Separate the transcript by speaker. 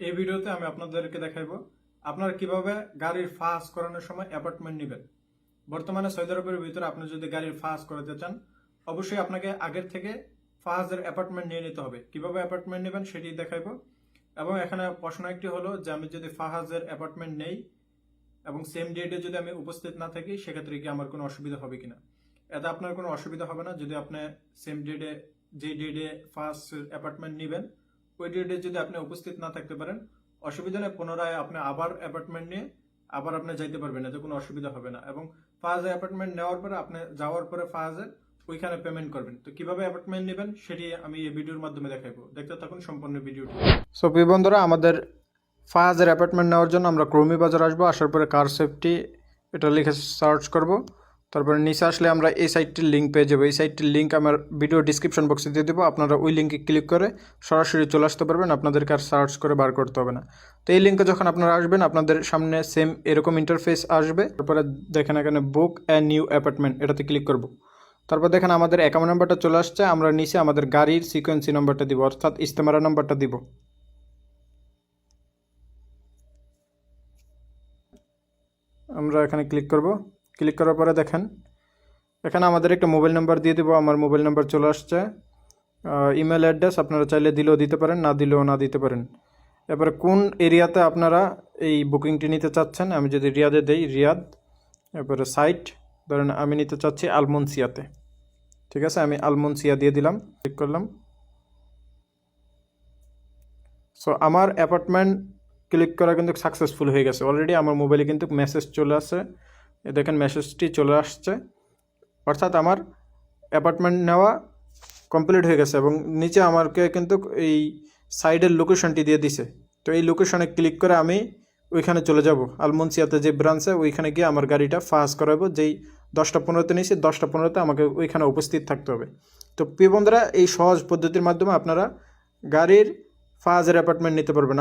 Speaker 1: এই ভিডিওতে আমি আপনাদেরকে দেখাবো আপনারা কিভাবে গাড়ির ফাস করানোর সময় অ্যাপার্টমেন্ট নেবেন। বর্তমানে সৌদি আরবের ভিতরে আপনি যদি গাড়ির ফাস করাতে চান, অবশ্যই আপনাকে আগের থেকে ফাসের অ্যাপার্টমেন্ট নিয়ে নিতে হবে। কিভাবে অ্যাপার্টমেন্ট নেবেন সেটি দেখাবো। এবং এখানে প্রশ্ন একটি হলো যে আমি যদি ফাহাজের অ্যাপার্টমেন্ট নেই এবং সেম ডেটে যদি আমি উপস্থিত না থাকি, সেক্ষেত্রে কি আমার কোনো অসুবিধা হবে কিনা। এতে আপনার কোনো অসুবিধা হবে না যদি আপনি সেম ডেটে যে ডেটে ফার্স্ট অ্যাপার্টমেন্ট নেবেন ওই ডেটে যদি আপনি উপস্থিত না থাকতে পারেন, অসুবিধা নেই। পুনরায় আপনি আবার অ্যাপার্টমেন্ট নিয়ে আবার আপনি যাইতে পারবেন, এতে কোনো অসুবিধা হবে না। এবং ফার্স্ট অ্যাপার্টমেন্ট নেওয়ার পরে আপনি যাওয়ার পরে ফার্স্টে ওইখানে পেমেন্ট করবেন। তো কিভাবে অ্যাপার্টমেন্ট নেবেন সেটি আমি এই ভিডিওর মাধ্যমে দেখাবো। দেখতে থাকুন সম্পূর্ণ ভিডিওটি। সো প্রিয় বন্ধুরা, আমাদের ফাহাজের অ্যাপার্টমেন্ট নেওয়ার জন্য আমরা ক্রমি বাজার আসবো। আসার পরে কার সেফটি এটা লিখে সার্চ করব। তারপরে নিচে আসলে আমরা এই সাইটটির লিঙ্ক পেয়ে যাবো। এই সাইটটির লিঙ্ক আমার ভিডিও ডিসক্রিপশন বক্সে দিয়ে দেবো। আপনারা ওই লিঙ্কে ক্লিক করে সরাসরি চলে আসতে পারবেন, আপনাদেরকে আর সার্চ করে বার করতে হবে না। তো এই লিঙ্কে যখন আপনারা আসবেন, আপনাদের সামনে সেম এরকম ইন্টারফেস আসবে। তারপরে দেখেন এখানে বুক এ নিউ অ্যাপার্টমেন্ট, এটাতে ক্লিক করব। তারপর দেখেন আমাদের অ্যাকাউন্ট নাম্বারটা চলে আসছে। আমরা নিচে আমাদের গাড়ির সিকোয়েন্সি নাম্বারটা দিব, অর্থাৎ ইস্তেমারা নাম্বারটা দিব। আমরা এখানে ক্লিক করব। ক্লিক করার পরে দেখেন এখানে আমাদের একটা মোবাইল নাম্বার দিয়ে দেবো। আমার মোবাইল নাম্বার চলে আসছে। ইমেল অ্যাড্রেস আপনারা চাইলে দিলেও দিতে পারেন, না দিলেও না দিতে পারেন। এবারে কোন এরিয়াতে আপনারা এই বুকিংটি নিতে চাচ্ছেন, আমি যদি রিয়াদে দেই রিয়াদ, এরপরে সাইট ধরেন আমি নিতে চাচ্ছি আলমনসিয়াতে। ঠিক আছে, আমি আলমনসিয়া দিয়ে দিলাম, ক্লিক করলাম। সো আমার অ্যাপার্টমেন্ট ক্লিক করা কিন্তু সাকসেসফুল হয়ে গেছে। অলরেডি আমার মোবাইলে কিন্তু মেসেজ চলে আসছে। দেখেন মেসেজটি চলে আসছে, অর্থাৎ আমার অ্যাপার্টমেন্ট নেওয়া কমপ্লিট হয়ে গেছে। এবং নিচে আমাকে কিন্তু এই সাইডের লোকেশনটি দিয়ে দিছে। তো এই লোকেশনে ক্লিক করে আমি ওইখানে চলে যাব, আলমনসিয়াতে যে ব্রাঞ্চে, ওইখানে গিয়ে আমার গাড়িটা ফাস করাবো। যেই 10টা 15-তে নিয়েছি, 10টা 15-তে আমাকে ওইখানে উপস্থিত থাকতে হবে। তো প্রিয় বন্ধুরা, এই সহজ পদ্ধতির মাধ্যমে আপনারা গাড়ির ফাজের অ্যাপার্টমেন্ট নিতে পারবেন।